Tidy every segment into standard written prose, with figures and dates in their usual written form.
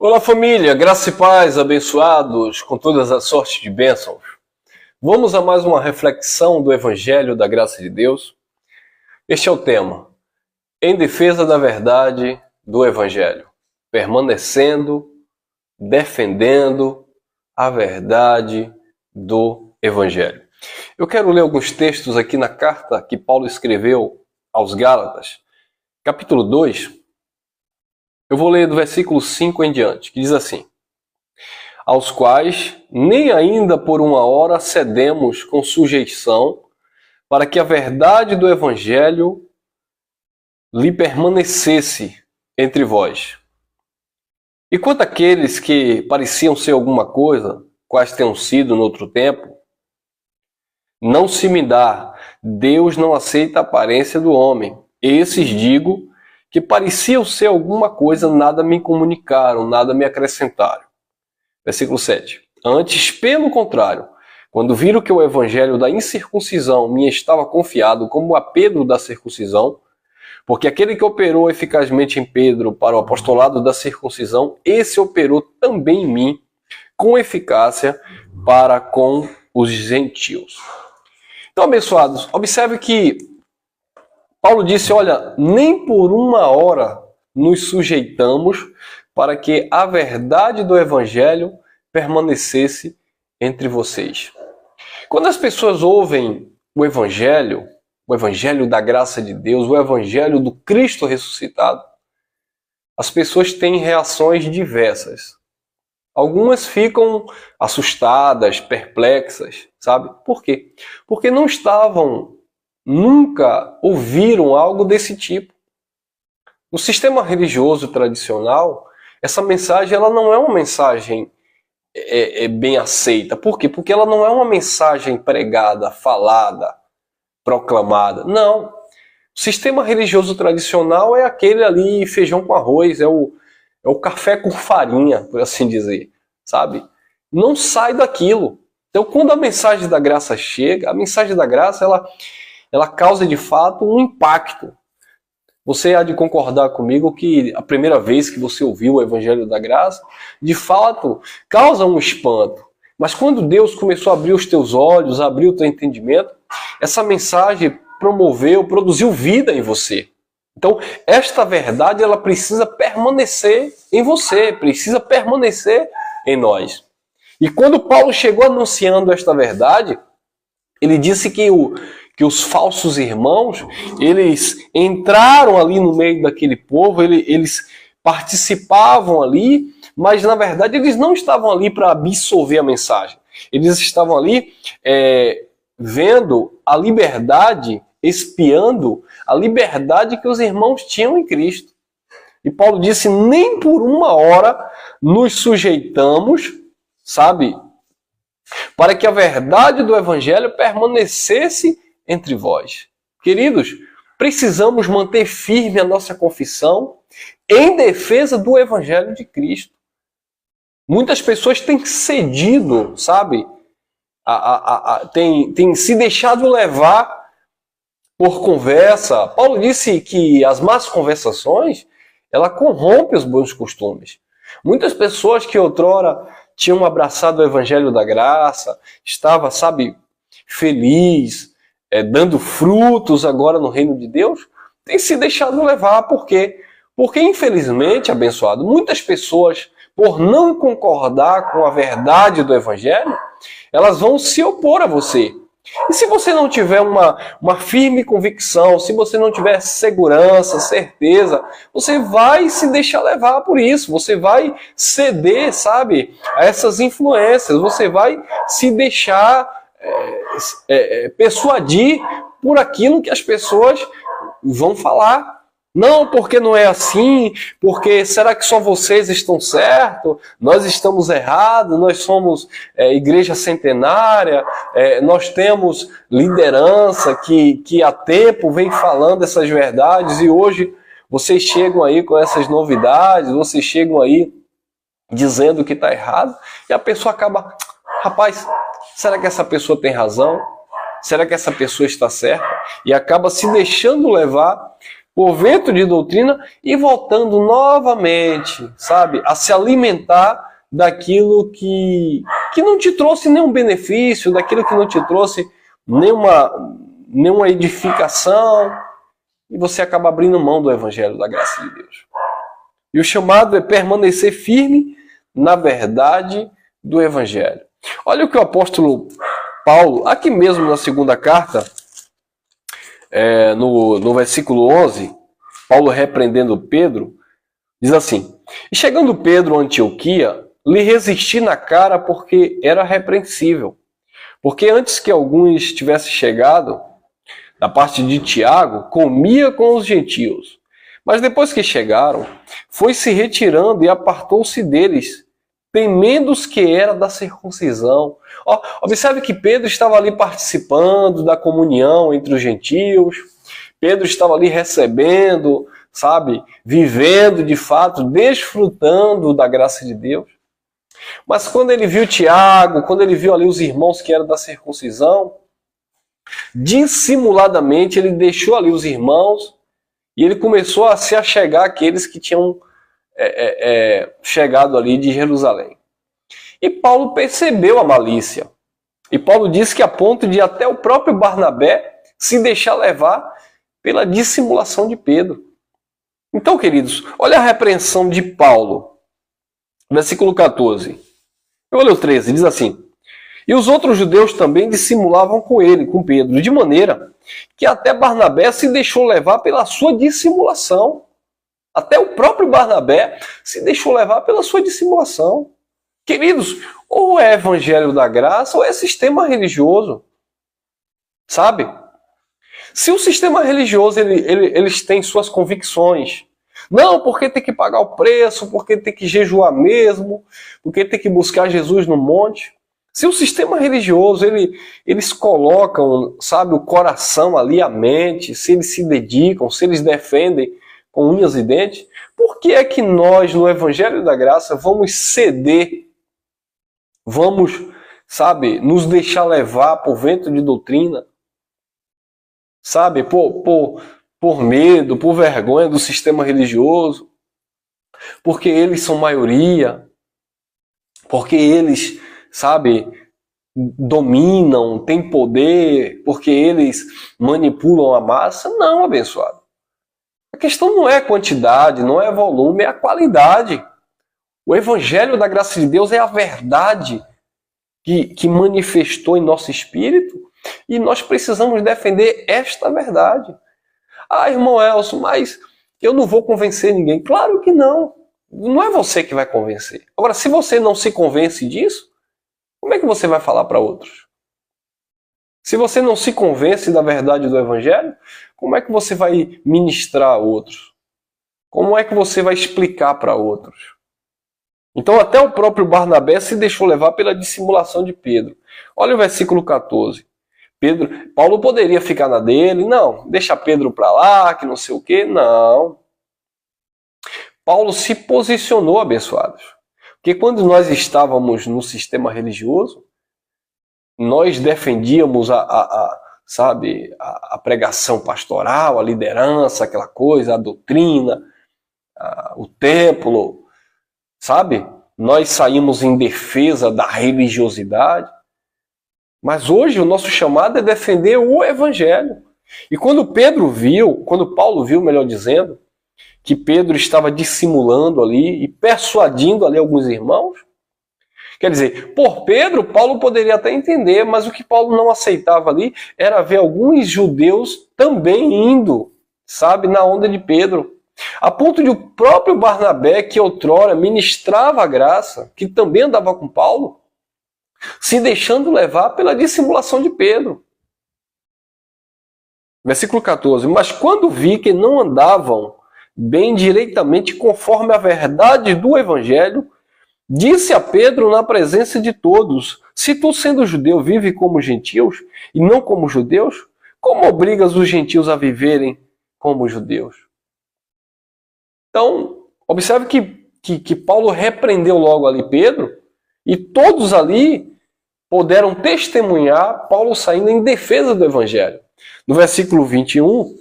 Olá família, graça e paz, abençoados com todas as sortes de bênçãos. Vamos a mais uma reflexão do Evangelho da Graça de Deus. Este é o tema, em defesa da verdade do Evangelho, permanecendo, defendendo a verdade do Evangelho. Eu quero ler alguns textos aqui na carta que Paulo escreveu aos Gálatas, capítulo 2. Eu vou ler do versículo 5 em diante, que diz assim: aos quais nem ainda por uma hora cedemos com sujeição, para que a verdade do Evangelho lhe permanecesse entre vós. E quanto àqueles que pareciam ser alguma coisa, quais tenham sido no outro tempo, não se me dá, Deus não aceita a aparência do homem. Esses digo que pareciam ser alguma coisa, nada me comunicaram, nada me acrescentaram. Versículo 7. Antes, pelo contrário, quando viram que o evangelho da incircuncisão me estava confiado como a Pedro da circuncisão, porque aquele que operou eficazmente em Pedro para o apostolado da circuncisão, esse operou também em mim com eficácia para com os gentios. Então, abençoados, observe que Paulo disse, olha, nem por uma hora nos sujeitamos para que a verdade do Evangelho permanecesse entre vocês. Quando as pessoas ouvem o Evangelho da graça de Deus, o Evangelho do Cristo ressuscitado, as pessoas têm reações diversas. Algumas ficam assustadas, perplexas, sabe? Por quê? Porque nunca ouviram algo desse tipo. No sistema religioso tradicional, essa mensagem ela não é uma mensagem bem aceita. Por quê? Porque ela não é uma mensagem pregada, falada, proclamada. Não. O sistema religioso tradicional é aquele ali, feijão com arroz, é o café com farinha, por assim dizer, sabe? Não sai daquilo. Então, quando a mensagem da graça chega, a mensagem da graça, ela causa de fato um impacto. Você há de concordar comigo que a primeira vez que você ouviu o Evangelho da Graça, de fato, causa um espanto. Mas quando Deus começou a abrir os teus olhos, a abrir o teu entendimento, essa mensagem produziu vida em você. Então, esta verdade, ela precisa permanecer em você, precisa permanecer em nós. E quando Paulo chegou anunciando esta verdade, ele disse que os falsos irmãos, eles entraram ali no meio daquele povo, eles participavam ali, mas na verdade eles não estavam ali para absorver a mensagem. Eles estavam ali vendo a liberdade, espiando a liberdade que os irmãos tinham em Cristo. E Paulo disse, nem por uma hora nos sujeitamos, sabe, para que a verdade do Evangelho permanecesse entre vós. Queridos, precisamos manter firme a nossa confissão em defesa do Evangelho de Cristo. Muitas pessoas têm cedido, sabe? Têm se deixado levar por conversa. Paulo disse que as más conversações, ela corrompe os bons costumes. Muitas pessoas que outrora tinham abraçado o Evangelho da Graça, estava, sabe, feliz, dando frutos agora no reino de Deus, tem se deixado levar. Por quê? Porque, infelizmente, abençoado, muitas pessoas, por não concordar com a verdade do Evangelho, elas vão se opor a você. E se você não tiver uma firme convicção, se você não tiver segurança, certeza, você vai se deixar levar por isso, você vai ceder, sabe, a essas influências, você vai se deixar persuadir por aquilo que as pessoas vão falar. Não, porque não é assim, porque será que só vocês estão certos? Nós estamos errados, nós somos igreja centenária, nós temos liderança que há tempo vem falando essas verdades e hoje vocês chegam aí com essas novidades, vocês chegam aí dizendo que está errado e a pessoa acaba, rapaz, será que essa pessoa tem razão? Será que essa pessoa está certa? E acaba se deixando levar por vento de doutrina e voltando novamente, sabe, a se alimentar daquilo que não te trouxe nenhum benefício, daquilo que não te trouxe nenhuma edificação, e você acaba abrindo mão do Evangelho da graça de Deus. E o chamado é permanecer firme na verdade do Evangelho. Olha o que o apóstolo Paulo, aqui mesmo na segunda carta, no versículo 11, Paulo repreendendo Pedro, diz assim: E chegando Pedro a Antioquia, lhe resisti na cara porque era repreensível. Porque antes que alguns tivessem chegado, da parte de Tiago, comia com os gentios. Mas depois que chegaram, foi se retirando e apartou-se deles, temendo os que era da circuncisão. Observe que Pedro estava ali participando da comunhão entre os gentios. Pedro estava ali recebendo, sabe, vivendo de fato, desfrutando da graça de Deus. Mas quando ele viu Tiago, quando ele viu ali os irmãos que eram da circuncisão, dissimuladamente ele deixou ali os irmãos e ele começou a se achegar àqueles que tinham chegado ali de Jerusalém. E Paulo percebeu a malícia. E Paulo disse que a ponto de até o próprio Barnabé se deixar levar pela dissimulação de Pedro. Então, queridos, olha a repreensão de Paulo. Versículo 14. Eu vou ler o 13, diz assim: E os outros judeus também dissimulavam com ele, com Pedro, de maneira que até Barnabé se deixou levar pela sua dissimulação. Até o próprio Barnabé se deixou levar pela sua dissimulação. Queridos, ou é evangelho da graça ou é sistema religioso. Sabe? Se o sistema religioso eles têm suas convicções, não, porque tem que pagar o preço, porque tem que jejuar mesmo, porque tem que buscar Jesus no monte. Se o sistema religioso, eles colocam, sabe, o coração ali, a mente, se eles se dedicam, se eles defendem com unhas e dentes, por que é que nós, no Evangelho da Graça, vamos ceder, vamos, sabe, nos deixar levar por vento de doutrina, sabe, por medo, por vergonha do sistema religioso, porque eles são maioria, porque eles, sabe, dominam, têm poder, porque eles manipulam a massa? Não, abençoado. A questão não é quantidade, não é volume, é a qualidade. O Evangelho da graça de Deus é a verdade que manifestou em nosso espírito e nós precisamos defender esta verdade. Ah, irmão Elcio, mas eu não vou convencer ninguém. Claro que não. Não é você que vai convencer. Agora, se você não se convence disso, como é que você vai falar para outros? Se você não se convence da verdade do Evangelho, como é que você vai ministrar a outros? Como é que você vai explicar para outros? Então até o próprio Barnabé se deixou levar pela dissimulação de Pedro. Olha o versículo 14. Paulo poderia ficar na dele, não, deixa Pedro para lá, que não sei o quê, não. Paulo se posicionou, abençoados. Porque quando nós estávamos no sistema religioso, nós defendíamos sabe, a pregação pastoral, a liderança, aquela coisa, a doutrina, o templo, sabe? Nós saímos em defesa da religiosidade. Mas hoje o nosso chamado é defender o Evangelho. E quando Paulo viu, melhor dizendo, que Pedro estava dissimulando ali e persuadindo ali alguns irmãos, quer dizer, por Pedro, Paulo poderia até entender, mas o que Paulo não aceitava ali era ver alguns judeus também indo, sabe, na onda de Pedro. A ponto de o próprio Barnabé, que outrora ministrava a graça, que também andava com Paulo, se deixando levar pela dissimulação de Pedro. Versículo 14. Mas quando vi que não andavam bem direitamente conforme a verdade do Evangelho, disse a Pedro na presença de todos: se tu, sendo judeu, vive como gentios e não como judeus, como obrigas os gentios a viverem como judeus? Então, observe que Paulo repreendeu logo ali Pedro, e todos ali puderam testemunhar Paulo saindo em defesa do Evangelho. No versículo 21,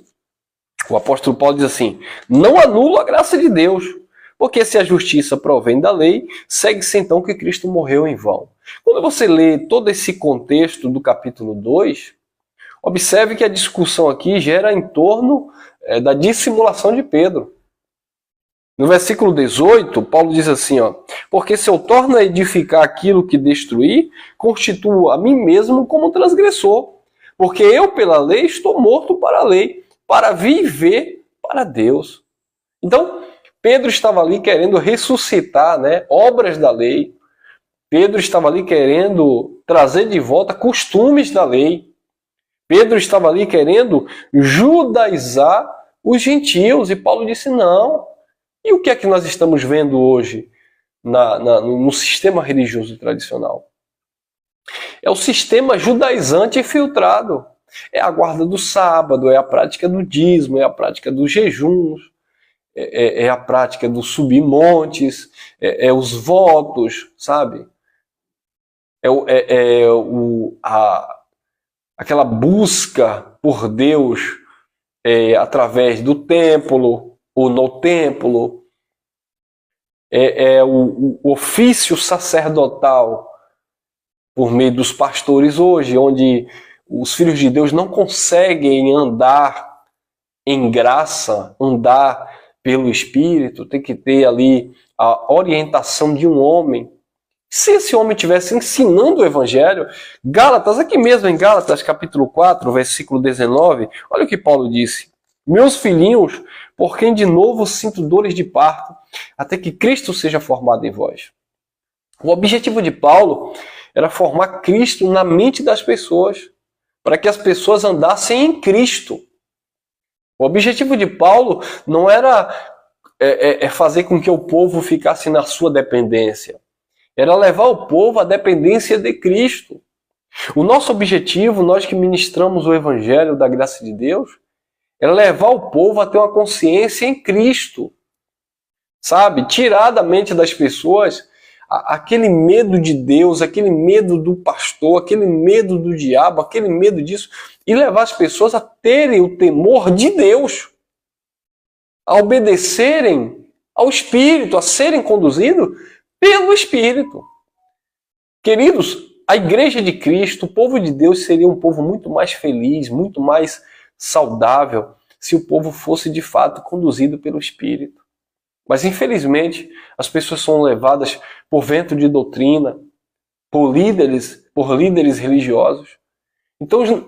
O apóstolo Paulo diz assim: não anulo a graça de Deus, porque se a justiça provém da lei, segue-se então que Cristo morreu em vão. Quando você lê todo esse contexto do capítulo 2, observe que a discussão aqui gera em torno da dissimulação de Pedro. No versículo 18, Paulo diz assim, porque se eu torno a edificar aquilo que destruí, constituo a mim mesmo como transgressor, porque eu pela lei estou morto para a lei, para viver para Deus. Então, Pedro estava ali querendo ressuscitar, obras da lei. Pedro estava ali querendo trazer de volta costumes da lei. Pedro estava ali querendo judaizar os gentios. E Paulo disse, não. E o que é que nós estamos vendo hoje no sistema religioso tradicional? É o sistema judaizante infiltrado. É a guarda do sábado, é a prática do dízimo, é a prática dos jejuns, é a prática dos subir montes, é os votos, sabe? Aquela busca por Deus através do templo ou no templo, o ofício sacerdotal por meio dos pastores hoje, onde os filhos de Deus não conseguem andar em graça, andar pelo Espírito, tem que ter ali a orientação de um homem. Se esse homem estivesse ensinando o Evangelho, Gálatas, aqui mesmo em Gálatas capítulo 4, versículo 19, olha o que Paulo disse. Meus filhinhos, por quem de novo sinto dores de parto, até que Cristo seja formado em vós. O objetivo de Paulo era formar Cristo na mente das pessoas, para que as pessoas andassem em Cristo. O objetivo de Paulo não era fazer com que o povo ficasse na sua dependência. Era levar o povo à dependência de Cristo. O nosso objetivo, nós que ministramos o Evangelho da graça de Deus, era levar o povo a ter uma consciência em Cristo. Sabe? Tirar da mente das pessoas aquele medo de Deus, aquele medo do pastor, aquele medo do diabo, aquele medo disso, e levar as pessoas a terem o temor de Deus, a obedecerem ao Espírito, a serem conduzidos pelo Espírito. Queridos, a Igreja de Cristo, o povo de Deus, seria um povo muito mais feliz, muito mais saudável, se o povo fosse de fato conduzido pelo Espírito. Mas infelizmente, as pessoas são levadas por vento de doutrina, por líderes religiosos.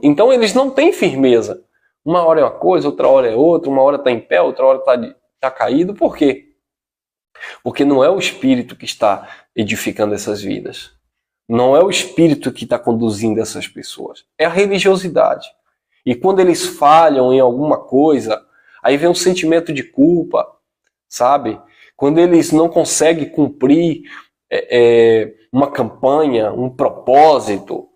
Então eles não têm firmeza. Uma hora é uma coisa, outra hora é outra, uma hora está em pé, outra hora está caído. Por quê? Porque não é o Espírito que está edificando essas vidas. Não é o Espírito que está conduzindo essas pessoas. É a religiosidade. E quando eles falham em alguma coisa, aí vem um sentimento de culpa, sabe? Quando eles não conseguem cumprir uma campanha, um propósito,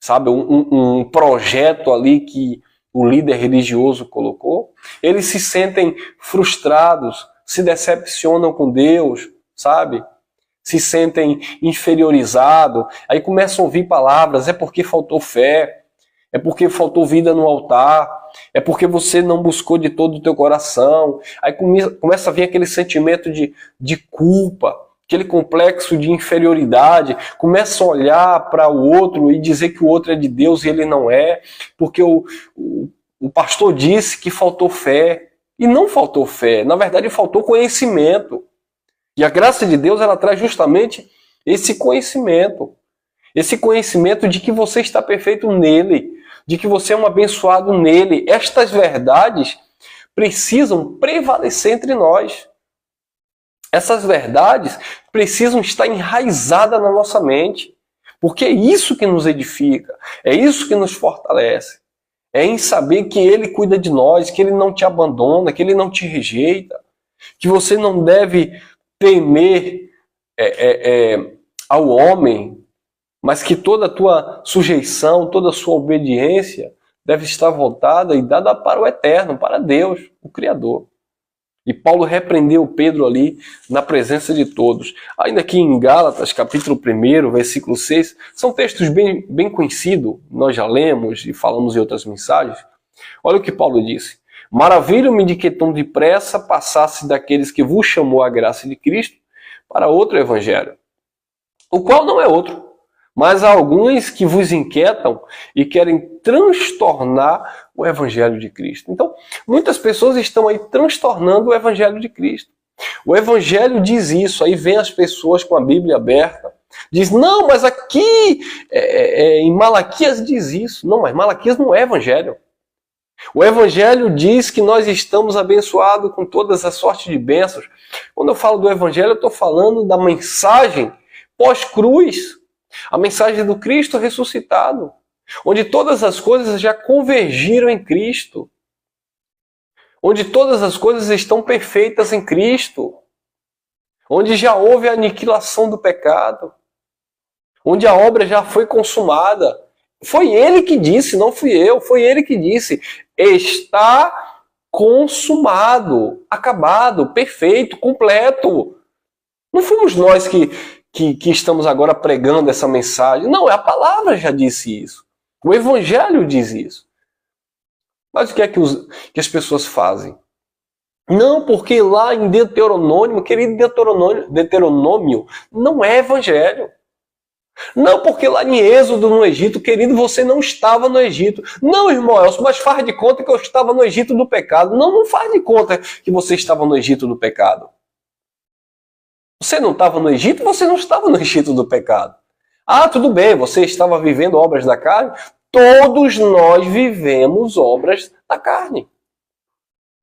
sabe? Um projeto ali que o líder religioso colocou, eles se sentem frustrados, se decepcionam com Deus, sabe? Se sentem inferiorizados, aí começam a ouvir palavras, é porque faltou fé, é porque faltou vida no altar, é porque você não buscou de todo o teu coração. Aí começa a vir aquele sentimento de culpa, aquele complexo de inferioridade, começa a olhar para o outro e dizer que o outro é de Deus e ele não é, porque o pastor disse que faltou fé, e não faltou fé, na verdade faltou conhecimento. E a graça de Deus, ela traz justamente esse conhecimento de que você está perfeito nele, de que você é um abençoado nele. Estas verdades precisam prevalecer entre nós. Essas verdades precisam estar enraizadas na nossa mente, porque é isso que nos edifica, é isso que nos fortalece. É em saber que Ele cuida de nós, que Ele não te abandona, que Ele não te rejeita, que você não deve temer ao homem, mas que toda a tua sujeição, toda a sua obediência deve estar voltada e dada para o eterno, para Deus, o Criador. E Paulo repreendeu Pedro ali na presença de todos. Ainda aqui em Gálatas, capítulo 1, versículo 6, são textos bem conhecidos, nós já lemos e falamos em outras mensagens. Olha o que Paulo disse. Maravilho-me de que tão depressa passasse daqueles que vos chamou a graça de Cristo para outro evangelho, o qual não é outro, mas há alguns que vos inquietam e querem transtornar o evangelho de Cristo. Então, muitas pessoas estão aí transtornando o evangelho de Cristo. O evangelho diz isso, aí vem as pessoas com a Bíblia aberta, diz, não, mas aqui em Malaquias diz isso. Não, mas Malaquias não é evangelho. O evangelho diz que nós estamos abençoados com todas as sortes de bênçãos. Quando eu falo do evangelho, eu estou falando da mensagem pós-cruz, a mensagem do Cristo ressuscitado, onde todas as coisas já convergiram em Cristo, onde todas as coisas estão perfeitas em Cristo, onde já houve a aniquilação do pecado, onde a obra já foi consumada. Foi ele que disse, não fui eu, foi ele que disse, está consumado, acabado, perfeito, completo. Não fomos nós que estamos agora pregando essa mensagem. Não, a palavra já disse isso. O evangelho diz isso. Mas o que é que as pessoas fazem? Não, porque lá em Deuteronômio, querido, Deuteronômio não é evangelho. Não, porque lá em Êxodo, no Egito, querido, você não estava no Egito. Não, irmão Elcio, mas faz de conta que eu estava no Egito do pecado. Não, não faz de conta que você estava no Egito do pecado. Você não estava no Egito, você não estava no Egito do pecado. Ah, tudo bem, você estava vivendo obras da carne. Todos nós vivemos obras da carne.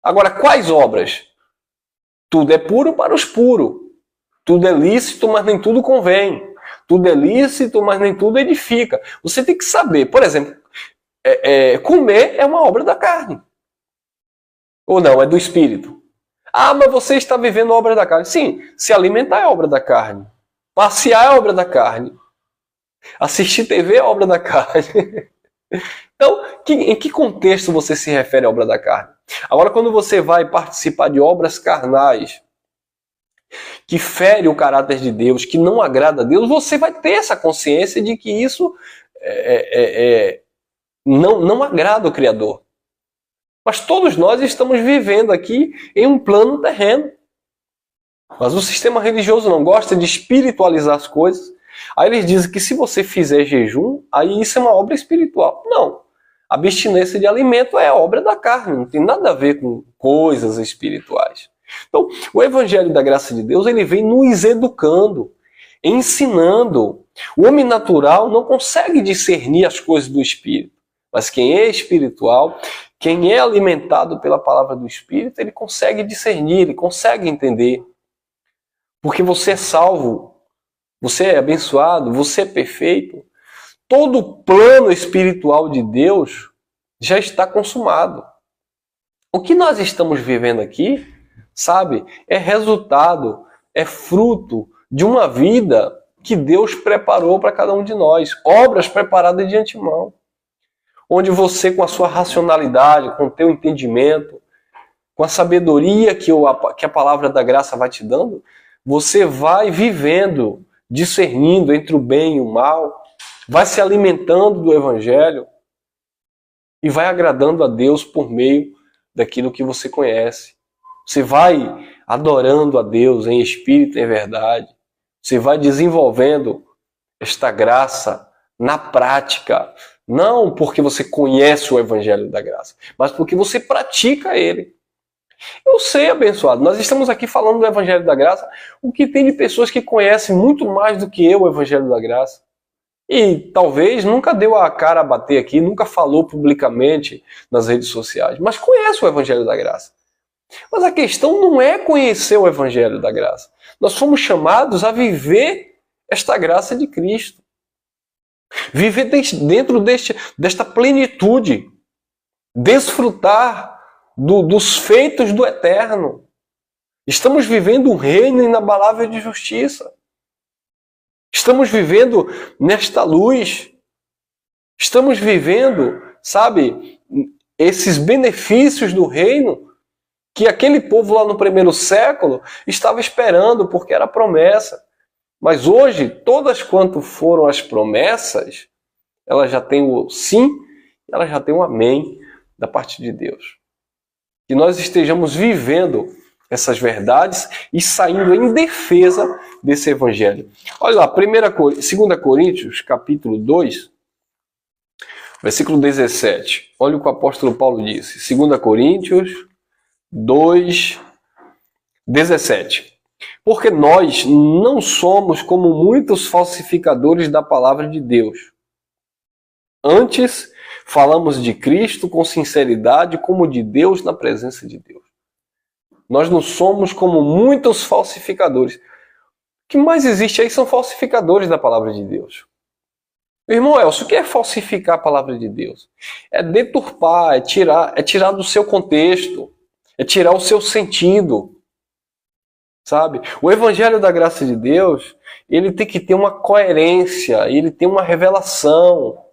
Agora, quais obras? Tudo é puro para os puros. Tudo é lícito, mas nem tudo convém. Tudo é lícito, mas nem tudo edifica. Você tem que saber, por exemplo, comer é uma obra da carne. Ou não, é do espírito. Ah, mas você está vivendo a obra da carne. Sim, se alimentar é obra da carne. Passear é obra da carne. Assistir TV é obra da carne. Então, em que contexto você se refere à obra da carne? Agora, quando você vai participar de obras carnais, que fere o caráter de Deus, que não agrada a Deus, você vai ter essa consciência de que isso não agrada o Criador. Mas todos nós estamos vivendo aqui em um plano terreno. Mas o sistema religioso não gosta de espiritualizar as coisas. Aí eles dizem que se você fizer jejum, aí isso é uma obra espiritual. Não. A abstinência de alimento é obra da carne, não tem nada a ver com coisas espirituais. Então, o Evangelho da Graça de Deus, ele vem nos educando, ensinando. O homem natural não consegue discernir as coisas do Espírito. Mas quem é espiritual, quem é alimentado pela palavra do Espírito, ele consegue discernir, ele consegue entender. Porque você é salvo, você é abençoado, você é perfeito. Todo o plano espiritual de Deus já está consumado. O que nós estamos vivendo aqui, sabe, é resultado, é fruto de uma vida que Deus preparou para cada um de nós. Obras preparadas de antemão. Onde você, com a sua racionalidade, com o teu entendimento, com a sabedoria que a palavra da graça vai te dando, você vai vivendo, discernindo entre o bem e o mal, vai se alimentando do Evangelho e vai agradando a Deus por meio daquilo que você conhece. Você vai adorando a Deus em espírito e em verdade. Você vai desenvolvendo esta graça na prática. Não porque você conhece o Evangelho da Graça, mas porque você pratica ele. Eu sei, abençoado, nós estamos aqui falando do Evangelho da Graça, o que tem de pessoas que conhecem muito mais do que eu o Evangelho da Graça. E talvez nunca deu a cara a bater aqui, nunca falou publicamente nas redes sociais, mas conhece o Evangelho da Graça. Mas a questão não é conhecer o Evangelho da Graça. Nós fomos chamados a viver esta graça de Cristo. Viver dentro desta plenitude. Desfrutar dos feitos do eterno. Estamos vivendo um reino inabalável de justiça. Estamos vivendo nesta luz. Estamos vivendo, sabe, esses benefícios do reino que aquele povo lá no primeiro século estava esperando, porque era promessa. Mas hoje, todas quanto foram as promessas, elas já têm o sim, elas já têm o amém da parte de Deus. Que nós estejamos vivendo essas verdades e saindo em defesa desse evangelho. Olha lá, 2 Coríntios, capítulo 2, versículo 17. Olha o que o apóstolo Paulo disse. 2 Coríntios 2, 17. Porque nós não somos como muitos falsificadores da palavra de Deus. Antes, falamos de Cristo com sinceridade, como de Deus na presença de Deus. Nós não somos como muitos falsificadores. O que mais existe aí são falsificadores da palavra de Deus. Meu irmão Elcio, o que é falsificar a palavra de Deus? É deturpar, é tirar do seu contexto, é tirar o seu sentido. Sabe? O evangelho da graça de Deus, ele tem que ter uma coerência, ele tem uma revelação.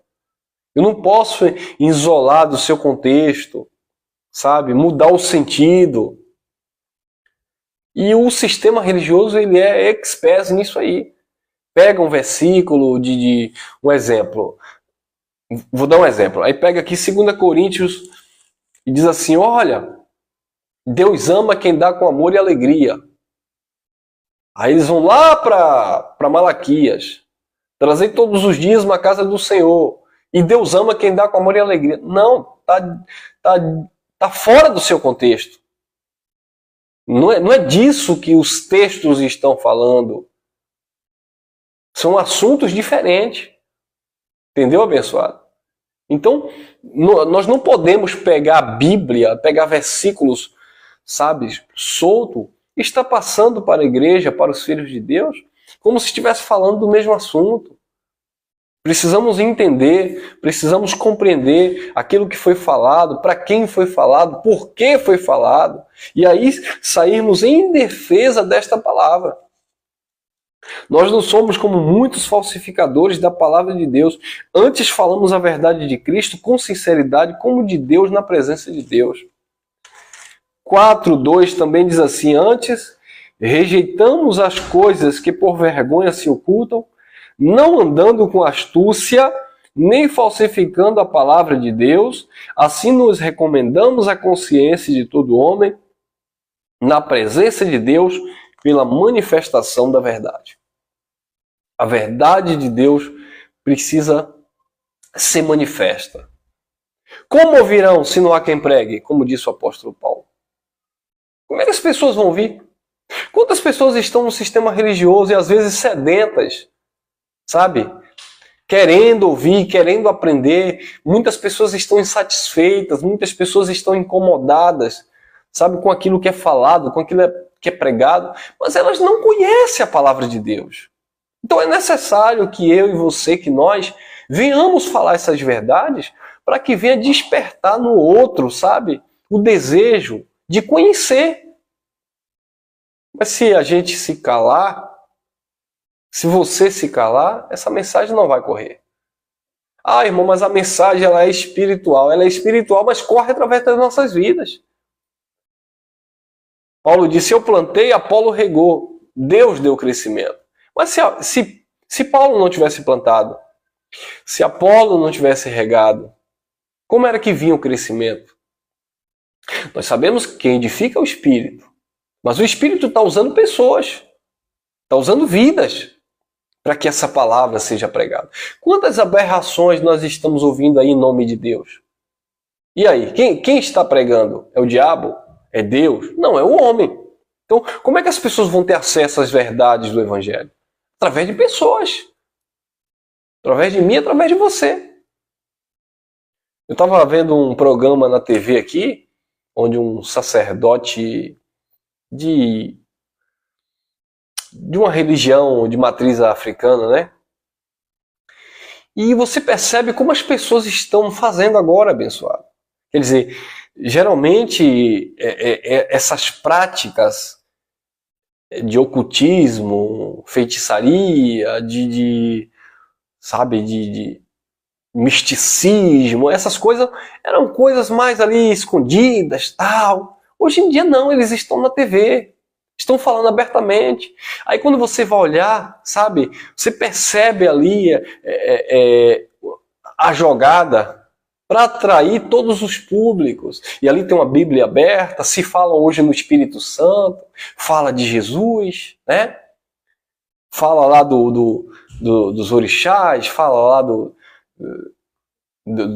Eu não posso isolar do seu contexto, sabe? Mudar o sentido. E o sistema religioso, ele é expert nisso aí. Pega um versículo um exemplo. Vou dar um exemplo. Aí pega aqui 2 Coríntios e diz assim, olha, Deus ama quem dá com amor e alegria. Aí eles vão lá para Malaquias, trazer todos os dias uma casa do Senhor. E Deus ama quem dá com amor e alegria. Não, tá fora do seu contexto. Não é disso que os textos estão falando. São assuntos diferentes. Entendeu, abençoado? Então, nós não podemos pegar a Bíblia, pegar versículos, sabe, solto, e estar passando para a igreja, para os filhos de Deus, como se estivesse falando do mesmo assunto. Precisamos entender, precisamos compreender aquilo que foi falado, para quem foi falado, por que foi falado, e aí sairmos em defesa desta palavra. Nós não somos como muitos falsificadores da palavra de Deus. Antes falamos a verdade de Cristo com sinceridade, como de Deus na presença de Deus. 4:2 também diz assim, antes rejeitamos as coisas que por vergonha se ocultam, não andando com astúcia, nem falsificando a palavra de Deus, assim nos recomendamos a consciência de todo homem, na presença de Deus, pela manifestação da verdade. A verdade de Deus precisa ser manifesta. Como ouvirão se não há quem pregue? Como disse o apóstolo Paulo. Como é que as pessoas vão ouvir? Quantas pessoas estão no sistema religioso e às vezes sedentas, sabe? Querendo ouvir, querendo aprender. Muitas pessoas estão insatisfeitas, muitas pessoas estão incomodadas, sabe, com aquilo que é falado, com aquilo que é pregado, mas elas não conhecem a palavra de Deus. Então é necessário que eu e você, que nós venhamos falar essas verdades para que venha despertar no outro, sabe, o desejo de conhecer. Mas se a gente se calar, se você se calar, essa mensagem não vai correr. Ah, irmão, mas a mensagem ela é espiritual. Ela é espiritual, mas corre através das nossas vidas. Paulo disse, eu plantei, Apolo regou. Deus deu crescimento. Mas se Paulo não tivesse plantado, se Apolo não tivesse regado, como era que vinha o crescimento? Nós sabemos que quem edifica é o Espírito. Mas o Espírito está usando pessoas, está usando vidas para que essa palavra seja pregada. Quantas aberrações nós estamos ouvindo aí em nome de Deus? E aí, quem está pregando? É o diabo? É Deus? Não, é o homem. Então, como é que as pessoas vão ter acesso às verdades do Evangelho? Através de pessoas. Através de mim, através de você. Eu estava vendo um programa na TV aqui, onde um sacerdote de uma religião de matriz africana, né? E você percebe como as pessoas estão fazendo agora, abençoado. Quer dizer, geralmente essas práticas de ocultismo, feitiçaria, de misticismo, essas coisas eram coisas mais ali escondidas, tal. Hoje em dia não, eles estão na TV, estão falando abertamente. Aí quando você vai olhar, sabe, você percebe ali a jogada para atrair todos os públicos. E ali tem uma Bíblia aberta, se fala hoje no Espírito Santo, fala de Jesus, né? Fala lá dos orixás, fala lá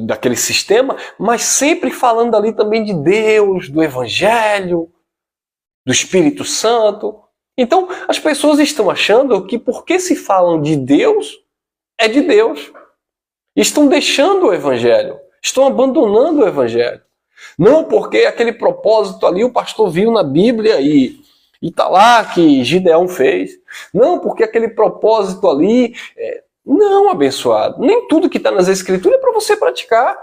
daquele sistema, mas sempre falando ali também de Deus, do Evangelho, do Espírito Santo. Então, as pessoas estão achando que porque se falam de Deus, é de Deus. Estão deixando o Evangelho, estão abandonando o Evangelho. Não porque aquele propósito ali o pastor viu na Bíblia e está lá que Gideão fez. Não porque aquele propósito ali... Não, abençoado. Nem tudo que está nas Escrituras é para você praticar.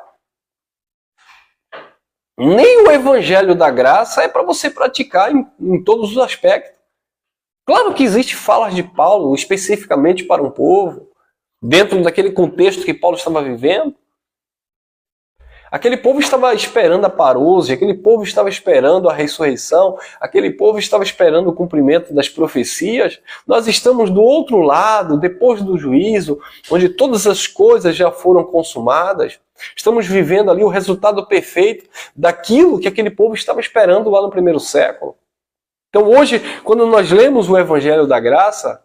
Nem o Evangelho da Graça é para você praticar em todos os aspectos. Claro que existe falas de Paulo especificamente para um povo, dentro daquele contexto que Paulo estava vivendo. Aquele povo estava esperando a parousia, aquele povo estava esperando a ressurreição, aquele povo estava esperando o cumprimento das profecias. Nós estamos do outro lado, depois do juízo, onde todas as coisas já foram consumadas. Estamos vivendo ali o resultado perfeito daquilo que aquele povo estava esperando lá no primeiro século. Então hoje, quando nós lemos o Evangelho da Graça,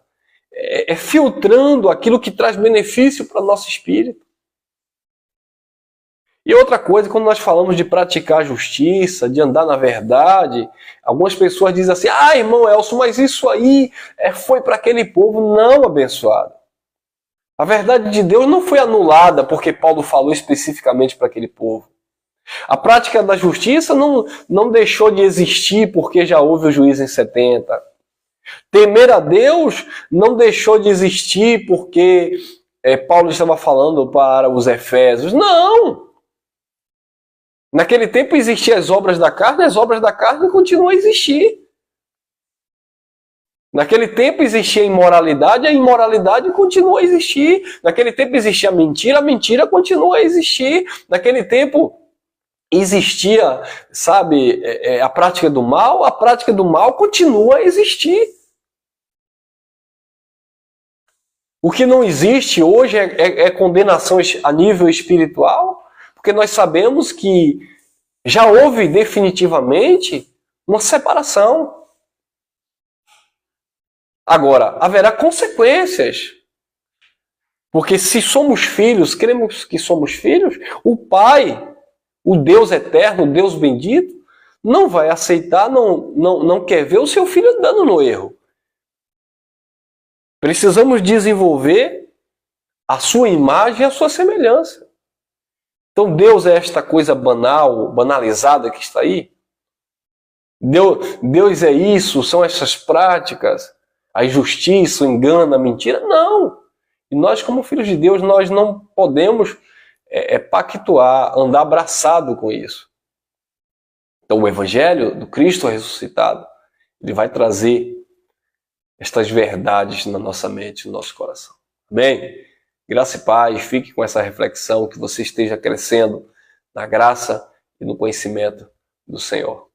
é filtrando aquilo que traz benefício para o nosso espírito. E outra coisa, quando nós falamos de praticar justiça, de andar na verdade, algumas pessoas dizem assim, irmão Elcio, mas isso aí foi para aquele povo. Não, abençoado. A verdade de Deus não foi anulada porque Paulo falou especificamente para aquele povo. A prática da justiça não deixou de existir porque já houve o juízo em 70. Temer a Deus não deixou de existir porque Paulo estava falando para os Efésios. Não! Naquele tempo existiam as obras da carne continuam a existir. Naquele tempo existia a imoralidade continua a existir. Naquele tempo existia a mentira continua a existir. Naquele tempo existia, a prática do mal continua a existir. O que não existe hoje é condenação a nível espiritual, porque nós sabemos que já houve definitivamente uma separação. Agora, haverá consequências. Porque se somos filhos, cremos que somos filhos, o Pai, o Deus eterno, o Deus bendito, não vai aceitar, não quer ver o seu filho andando no erro. Precisamos desenvolver a sua imagem e a sua semelhança. Então Deus é esta coisa banal, banalizada que está aí? Deus é isso, são essas práticas, a injustiça, o engano, a mentira? Não! E nós, como filhos de Deus, nós não podemos pactuar, andar abraçado com isso. Então o Evangelho do Cristo ressuscitado, ele vai trazer estas verdades na nossa mente, no nosso coração. Amém? Graça e paz, fique com essa reflexão, que você esteja crescendo na graça e no conhecimento do Senhor.